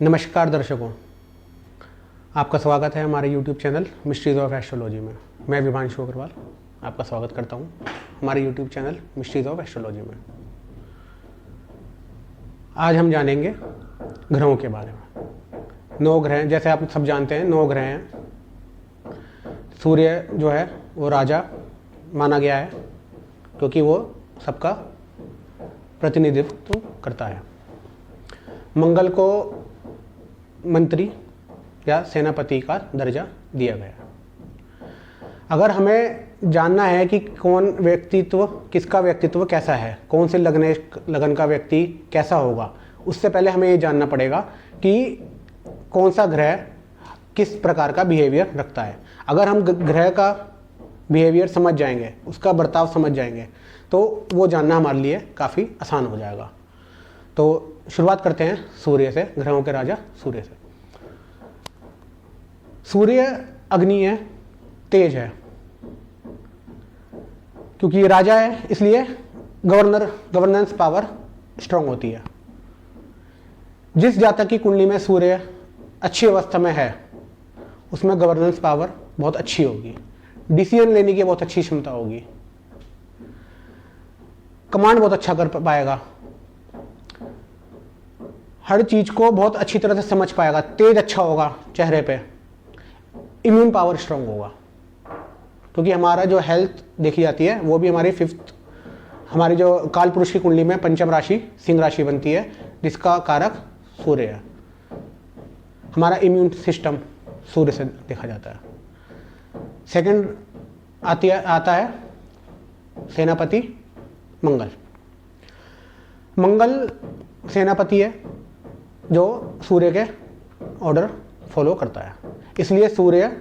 नमस्कार दर्शकों, आपका स्वागत है हमारे YouTube channel mysteries of astrology में। मैं विभांशु अग्रवाल आपका स्वागत करता हूं हमारे YouTube channel mysteries of astrology में। आज हम जानेंगे ग्रहों के बारे में। 9 ग्रह, जैसे आप सब जानते हैं 9 ग्रह हैं। सूर्य जो है वो राजा माना गया है क्योंकि वो सबका प्रतिनिधित्व करता है। मंगल को मंत्री या सेनापति का दर्जा दिया गया। अगर हमें जानना है कि किसका व्यक्तित्व कैसा है, कौन से लगन का व्यक्ति कैसा होगा, उससे पहले हमें ये जानना पड़ेगा कि कौन सा ग्रह किस प्रकार का बिहेवियर रखता है। अगर हम ग्रह का बिहेवियर समझ जाएंगे, उसका बर्ताव समझ जाएंगे, तो वो जानना हमारे लिए काफ़ी आसान हो जाएगा। तो शुरुआत करते हैं सूर्य से, ग्रहों के राजा सूर्य से। सूर्य अग्नि है, तेज है, क्योंकि ये राजा है इसलिए गवर्नेंस पावर स्ट्रांग होती है। जिस जातक की कुंडली में सूर्य अच्छी अवस्था में है उसमें गवर्नेंस पावर बहुत अच्छी होगी, डिसीजन लेने की बहुत अच्छी क्षमता होगी, कमांड बहुत अच्छा कर पाएगा, हर चीज को बहुत अच्छी तरह से समझ पाएगा, तेज अच्छा होगा चेहरे पे, इम्यून पावर स्ट्रांग होगा। क्योंकि हमारा जो हेल्थ देखी जाती है वो भी हमारी जो काल पुरुष की कुंडली में पंचम राशि सिंह राशि बनती है, जिसका कारक सूर्य है। हमारा इम्यून सिस्टम सूर्य से देखा जाता है। सेकंड आता है सेनापति मंगल। मंगल सेनापति है जो सूर्य के ऑर्डर फॉलो करता है, इसलिए सूर्य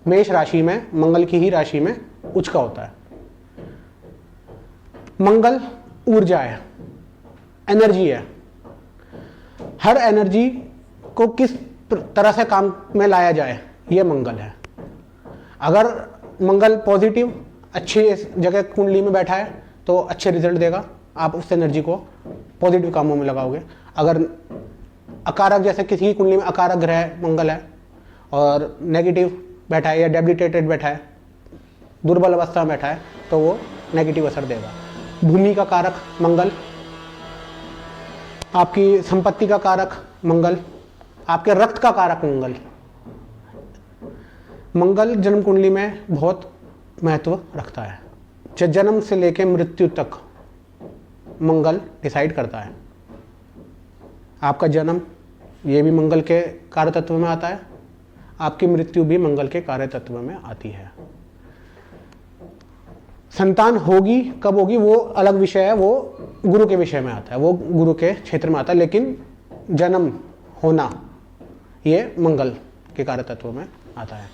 मेष राशि में मंगल की ही राशि में उच्च का होता है। मंगल ऊर्जा है, एनर्जी है। हर एनर्जी को किस तरह से काम में लाया जाए ये मंगल है। अगर मंगल पॉजिटिव अच्छी जगह कुंडली में बैठा है तो अच्छे रिजल्ट देगा, आप उस एनर्जी को पॉजिटिव कामों में लगाओगे। अगर अकारक, जैसे किसी की कुंडली में अकारक ग्रह मंगल है और नेगेटिव बैठा है या डेबिलिटेटेड बैठा है, दुर्बल अवस्था में बैठा है, तो वो नेगेटिव असर देगा। भूमि का कारक मंगल, आपकी संपत्ति का कारक मंगल, आपके रक्त का कारक मंगल। मंगल जन्म कुंडली में बहुत महत्व रखता है। जन्म से लेकर मृत्यु तक मंगल डिसाइड करता है। आपका जन्म ये भी मंगल के कार्य तत्व में आता है, आपकी मृत्यु भी मंगल के कार्य तत्व में आती है। संतान होगी कब होगी वो अलग विषय है, वो गुरु के विषय में आता है, वो गुरु के क्षेत्र में आता है, लेकिन जन्म होना ये मंगल के कार्य तत्व में आता है।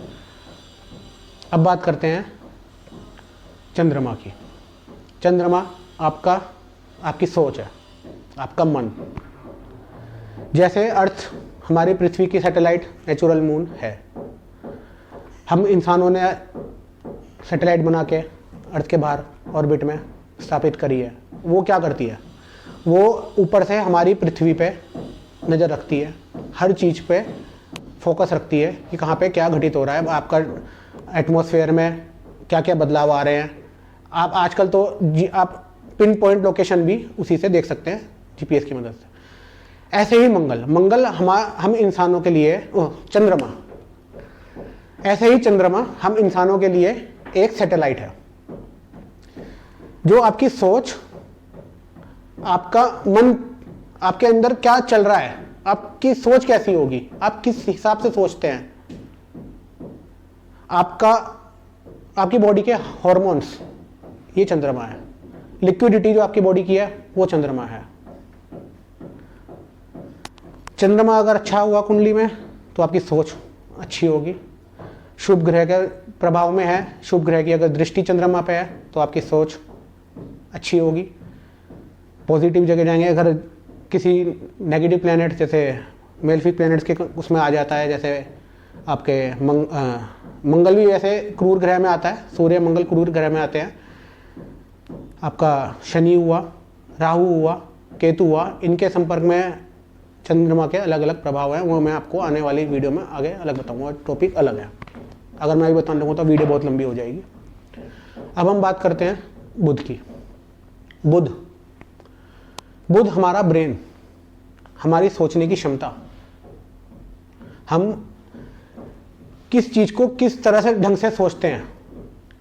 अब बात करते हैं चंद्रमा की। चंद्रमा आपकी सोच है, आपका मन। जैसे अर्थ हमारी पृथ्वी की सैटेलाइट नेचुरल मून है, हम इंसानों ने सैटेलाइट बना के अर्थ के बाहर ऑर्बिट में स्थापित करी है। वो क्या करती है, वो ऊपर से हमारी पृथ्वी पे नज़र रखती है, हर चीज़ पे फोकस रखती है कि कहाँ पे क्या घटित हो रहा है, आपका एटमॉस्फेयर में क्या क्या बदलाव आ रहे हैं। आप आजकल तो आप पिन पॉइंट लोकेशन भी उसी से देख सकते हैं, जीपीएस की मदद से। ऐसे ही मंगल हम इंसानों के लिए चंद्रमा, ऐसे ही चंद्रमा हम इंसानों के लिए एक सैटेलाइट है जो आपकी सोच, आपका मन, आपके अंदर क्या चल रहा है, आपकी सोच कैसी होगी, आप किस हिसाब से सोचते हैं, आपकी बॉडी के हार्मोन्स, ये चंद्रमा है। लिक्विडिटी जो आपकी बॉडी की है वो चंद्रमा है। चंद्रमा अगर अच्छा हुआ कुंडली में तो आपकी सोच अच्छी होगी। शुभ ग्रह के प्रभाव में है, शुभ ग्रह की अगर दृष्टि चंद्रमा पे है तो आपकी सोच अच्छी होगी, पॉजिटिव जगह जाएंगे। अगर किसी नेगेटिव प्लैनेट जैसे मेलफिक प्लैनेट्स के उसमें आ जाता है, जैसे आपके मंगल भी वैसे क्रूर ग्रह में आता है, सूर्य मंगल क्रूर ग्रह में आते हैं। आपका शनि हुआ, राहु हुआ, केतु हुआ, इनके संपर्क में चंद्रमा के अलग अलग प्रभाव हैं, वो मैं आपको आने वाली वीडियो में आगे अलग बताऊंगा, टॉपिक अलग है। अगर मैं अभी बताने लगूँ तो वीडियो बहुत लंबी हो जाएगी। अब हम बात करते हैं बुध की। बुध हमारा ब्रेन, हमारी सोचने की क्षमता, हम किस चीज को किस तरह से ढंग से सोचते हैं,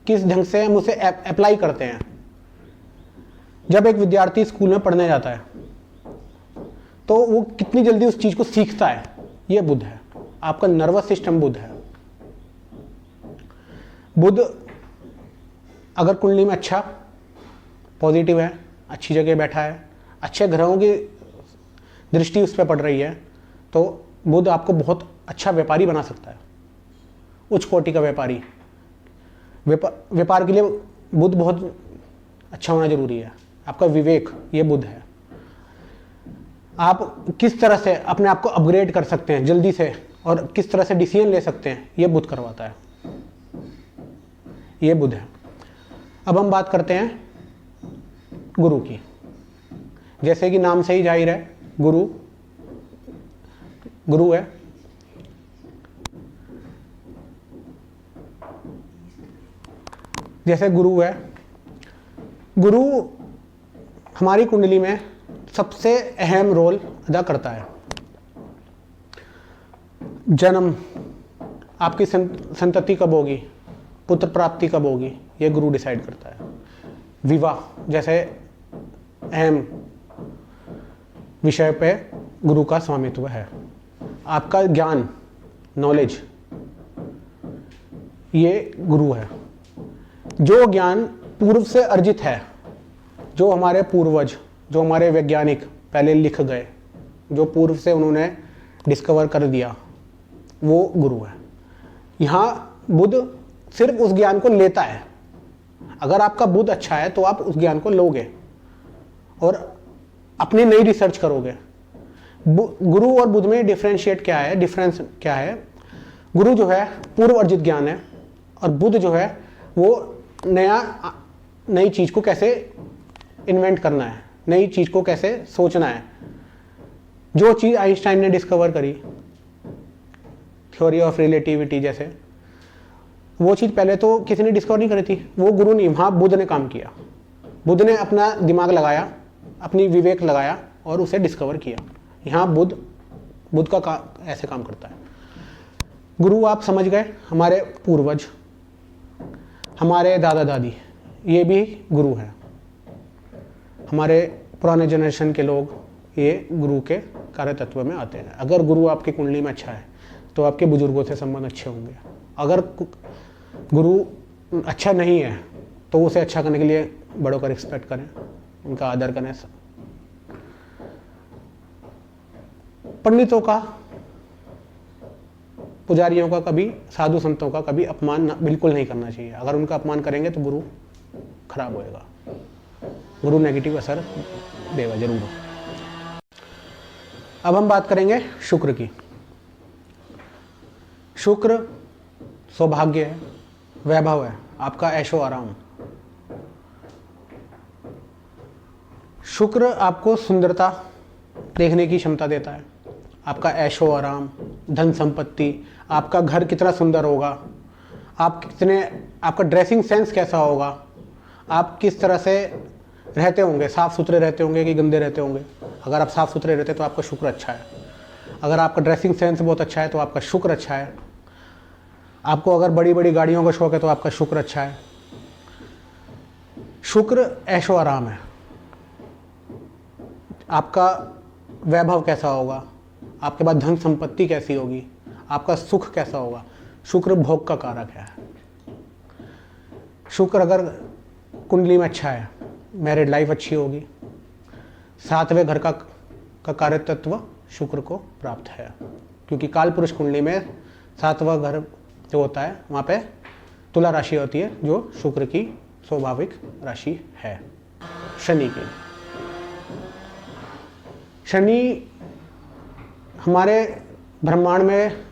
किस ढंग से हम उसे अप्लाई करते हैं। जब एक विद्यार्थी स्कूल में पढ़ने जाता है तो वो कितनी जल्दी उस चीज को सीखता है, ये बुध है। आपका नर्वस सिस्टम बुध है। बुध अगर कुंडली में अच्छा पॉजिटिव है, अच्छी जगह बैठा है, अच्छे ग्रहों की दृष्टि उस पर पड़ रही है, तो बुध आपको बहुत अच्छा व्यापारी बना सकता है, उच्च कोटि का व्यापारी। व्यापार के लिए बुध बहुत अच्छा होना जरूरी है। आपका विवेक, ये बुध है। आप किस तरह से अपने आप को अपग्रेड कर सकते हैं जल्दी से और किस तरह से डिसीजन ले सकते हैं, ये बुध करवाता है, ये बुध है। अब हम बात करते हैं गुरु की। जैसे कि नाम से ही जाहिर है, गुरु है। जैसे गुरु है, गुरु हमारी कुंडली में सबसे अहम रोल अदा करता है। जन्म, आपकी संतति कब होगी, पुत्र प्राप्ति कब होगी, ये गुरु डिसाइड करता है। विवाह जैसे अहम विषय पे गुरु का स्वामित्व है। आपका ज्ञान, नॉलेज, ये गुरु है। जो ज्ञान पूर्व से अर्जित है, जो हमारे पूर्वज, जो हमारे वैज्ञानिक पहले लिख गए, जो पूर्व से उन्होंने डिस्कवर कर दिया, वो गुरु है। यहाँ बुध सिर्फ उस ज्ञान को लेता है। अगर आपका बुध अच्छा है तो आप उस ज्ञान को लोगे और अपनी नई रिसर्च करोगे। गुरु और बुध में डिफरेंशिएट क्या है, डिफरेंस क्या है? गुरु जो है पूर्व अर्जित ज्ञान है और बुध जो है वो नई चीज को कैसे इन्वेंट करना है, नई चीज को कैसे सोचना है। जो चीज आइंस्टाइन ने डिस्कवर करी, थ्योरी ऑफ रिलेटिविटी जैसे, वो चीज पहले तो किसी ने डिस्कवर नहीं करी थी, वो गुरु नहीं, वहां बुध ने काम किया। बुध ने अपना दिमाग लगाया, अपनी विवेक लगाया और उसे डिस्कवर किया। यहाँ बुध का ऐसे काम करता है। गुरु आप समझ गए, हमारे पूर्वज, हमारे दादा दादी, ये भी गुरु हैं। हमारे पुराने जनरेशन के लोग ये गुरु के कार्य तत्व में आते हैं। अगर गुरु आपकी कुंडली में अच्छा है तो आपके बुजुर्गों से संबंध अच्छे होंगे। अगर गुरु अच्छा नहीं है तो उसे अच्छा करने के लिए बड़ों का रिस्पेक्ट करें, उनका आदर करें। पंडितों का, पुजारियों का कभी, साधु संतों का कभी अपमान बिल्कुल नहीं करना चाहिए। अगर उनका अपमान करेंगे तो गुरु खराब होएगा, गुरु नेगेटिव असर देगा जरूर। अब हम बात करेंगे शुक्र की। शुक्र सौभाग्य है, वैभव है, आपका ऐशो आराम। शुक्र आपको सुंदरता देखने की क्षमता देता है, आपका ऐशो आराम, धन संपत्ति, आपका घर कितना सुंदर होगा, आपका ड्रेसिंग सेंस कैसा होगा, आप किस तरह से रहते होंगे, साफ सुथरे रहते होंगे कि गंदे रहते होंगे। अगर आप साफ सुथरे रहते तो आपका शुक्र अच्छा है। अगर आपका ड्रेसिंग सेंस बहुत अच्छा है तो आपका शुक्र अच्छा है। आपको अगर बड़ी बड़ी गाड़ियों का शौक है तो आपका शुक्र अच्छा है। शुक्र ऐशो आराम है। आपका वैभव कैसा होगा, आपके पास धन संपत्ति कैसी होगी, आपका सुख कैसा होगा। शुक्र भोग का कारक है। शुक्र अगर कुंडली में अच्छा है, मैरिड लाइफ अच्छी होगी। 7वें घर का कार्य तत्व शुक्र को प्राप्त है, क्योंकि काल पुरुष कुंडली में 7वां घर जो होता है वहाँ पे तुला राशि होती है, जो शुक्र की स्वाभाविक राशि है। शनि की, शनि हमारे ब्रह्मांड में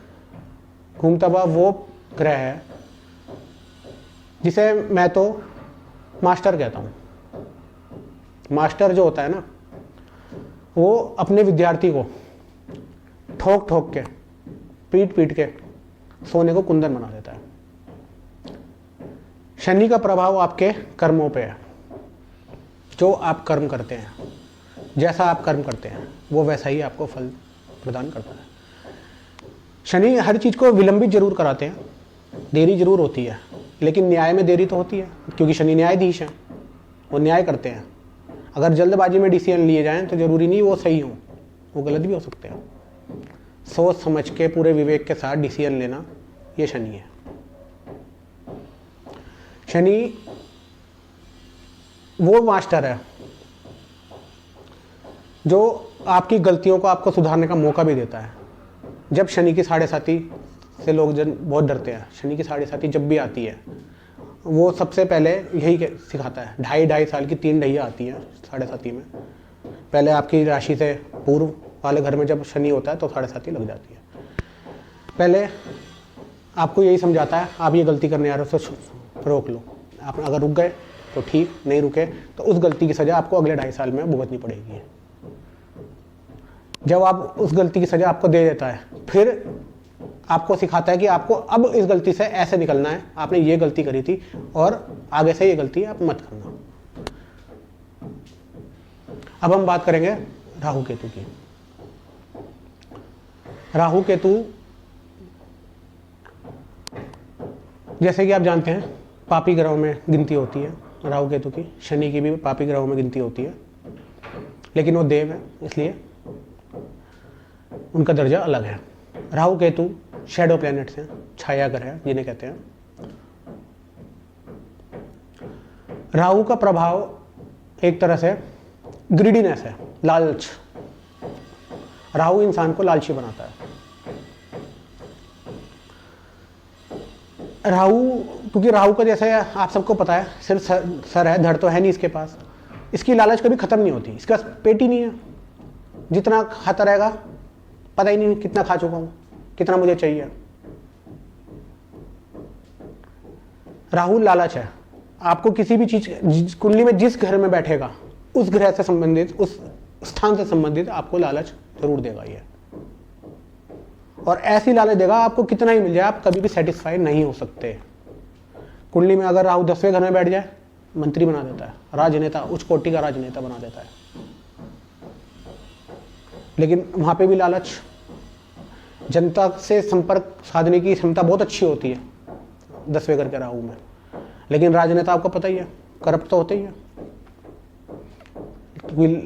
घूमता हुआ वो ग्रह है जिसे मैं तो मास्टर कहता हूँ। मास्टर जो होता है ना, वो अपने विद्यार्थी को ठोक ठोक के, पीट पीट के सोने को कुंदन बना देता है। शनि का प्रभाव आपके कर्मों पे है। जो आप कर्म करते हैं, जैसा आप कर्म करते हैं वो वैसा ही आपको फल प्रदान करता है। शनि हर चीज़ को विलंबित जरूर कराते हैं, देरी जरूर होती है, लेकिन न्याय में देरी तो होती है, क्योंकि शनि न्यायाधीश हैं, वो न्याय करते हैं। अगर जल्दबाजी में डिसीजन लिए जाएं तो जरूरी नहीं वो सही हो, वो गलत भी हो सकते हैं। सोच समझ के पूरे विवेक के साथ डिसीजन लेना, ये शनि है। शनि वो मास्टर है जो आपकी गलतियों को आपको सुधारने का मौका भी देता है। जब शनि की साढ़े साती से लोग जन बहुत डरते हैं, शनि की साढ़े साती जब भी आती है वो सबसे पहले यही सिखाता है। 2.5 साल की 3 ढैया आती हैं साढ़े साती में। पहले आपकी राशि से पूर्व वाले घर में जब शनि होता है तो साढ़े साती लग जाती है। पहले आपको यही समझाता है आप ये गलती करने आ रहे हो तो रोक लो। आप अगर रुक गए तो ठीक, नहीं रुके तो उस गलती की सज़ा आपको अगले 2.5 साल में भुगतनी पड़ेगी। जब आप उस गलती की सज़ा आपको दे देता है, फिर आपको सिखाता है कि आपको अब इस गलती से ऐसे निकलना है, आपने ये गलती करी थी और आगे से ये गलती आप मत करना। अब हम बात करेंगे राहु केतु की। राहु केतु जैसे कि आप जानते हैं पापी ग्रहों में गिनती होती है राहु केतु की। शनि की भी पापी ग्रहों में गिनती होती है, लेकिन वो देव है इसलिए उनका दर्जा अलग है। राहु केतु शैडो प्लैनेट्स हैं, छाया ग्रह है जिन्हें कहते हैं। राहु का प्रभाव एक तरह से ग्रीडीनेस है, लालच। राहु इंसान को लालची बनाता है। राहु, क्योंकि राहु का जैसे आप सबको पता है सिर्फ सर है, धड़ तो है नहीं इसके पास। इसकी लालच कभी खत्म नहीं होती, इसके पास पेट ही नहीं है। जितना खाता रहेगा पता ही नहीं कितना खा चुका हूं, कितना मुझे चाहिए। राहु लालच है। आपको किसी भी चीज कुंडली में जिस घर में बैठेगा उस ग्रह से संबंधित, उस स्थान से संबंधित आपको लालच जरूर देगा ये। और ऐसी लालच देगा आपको कितना ही मिल जाए आप कभी भी सेटिस्फाई नहीं हो सकते। कुंडली में अगर राहु 10वें घर में बैठ जाए मंत्री बना देता है, राजनेता, उच्च कोटि का राजनेता बना देता है। लेकिन वहां पे भी लालच, जनता से संपर्क साधने की क्षमता बहुत अच्छी होती है 10वें घर के राहु में। लेकिन राजनेता आपको पता ही है करप्ट तो होते ही है,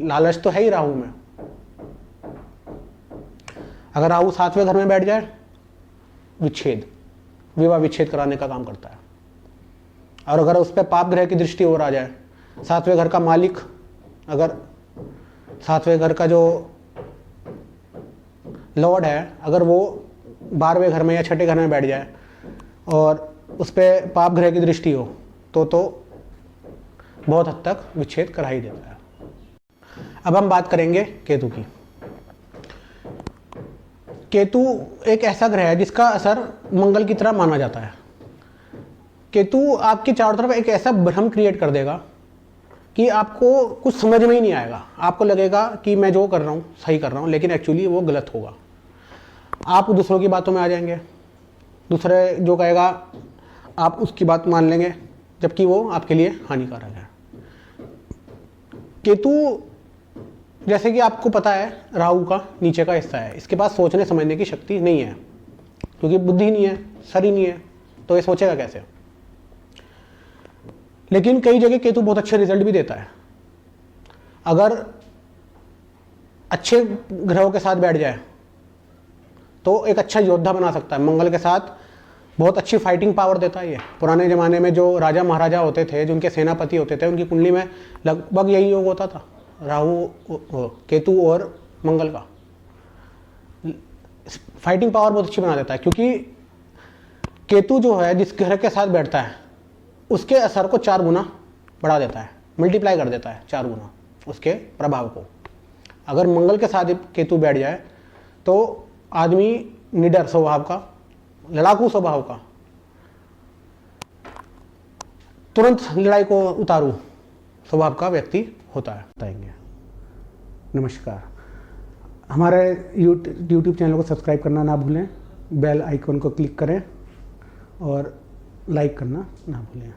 लालच तो है ही राहु में। अगर राहु 7वें घर में बैठ जाए विच्छेद, विवाह विच्छेद कराने का काम करता है। और अगर उस पर पाप ग्रह की दृष्टि और आ जाए, 7वें घर का मालिक, अगर 7वें घर का जो लॉर्ड है अगर वो 12वें घर में या 6ठे घर में बैठ जाए और उस पर पाप ग्रह की दृष्टि हो तो बहुत हद तक विच्छेद करा ही देता है। अब हम बात करेंगे केतु की। केतु एक ऐसा ग्रह है जिसका असर मंगल की तरह माना जाता है। केतु आपके चारों तरफ एक ऐसा भ्रम क्रिएट कर देगा कि आपको कुछ समझ में ही नहीं आएगा। आपको लगेगा कि मैं जो कर रहा हूँ सही कर रहा हूँ, लेकिन एक्चुअली वो गलत होगा। आप दूसरों की बातों में आ जाएंगे, दूसरे जो कहेगा आप उसकी बात मान लेंगे, जबकि वो आपके लिए हानिकारक है। केतु जैसे कि आपको पता है राहु का नीचे का हिस्सा है, इसके पास सोचने समझने की शक्ति नहीं है, क्योंकि बुद्धि नहीं है, सर ही नहीं है, तो ये सोचेगा कैसे। लेकिन कई जगह केतु बहुत अच्छे रिजल्ट भी देता है। अगर अच्छे ग्रहों के साथ बैठ जाए तो एक अच्छा योद्धा बना सकता है। मंगल के साथ बहुत अच्छी फाइटिंग पावर देता है ये। पुराने ज़माने में जो राजा महाराजा होते थे, जिनके सेनापति होते थे, उनकी कुंडली में लगभग यही योग होता था, राहु, केतु और मंगल का। फाइटिंग पावर बहुत अच्छी बना देता है, क्योंकि केतु जो है जिस ग्रह के साथ बैठता है उसके असर को 4 गुना बढ़ा देता है, मल्टीप्लाई कर देता है 4 गुना उसके प्रभाव को। अगर मंगल के साथ केतु बैठ जाए तो आदमी निडर स्वभाव का, लड़ाकू स्वभाव का, तुरंत लड़ाई को उतारू स्वभाव का व्यक्ति होता है। बताएंगे। नमस्कार। हमारे यूट्यूब चैनल को सब्सक्राइब करना ना भूलें, बेल आइकन को क्लिक करें और लाइक करना ना भूलें।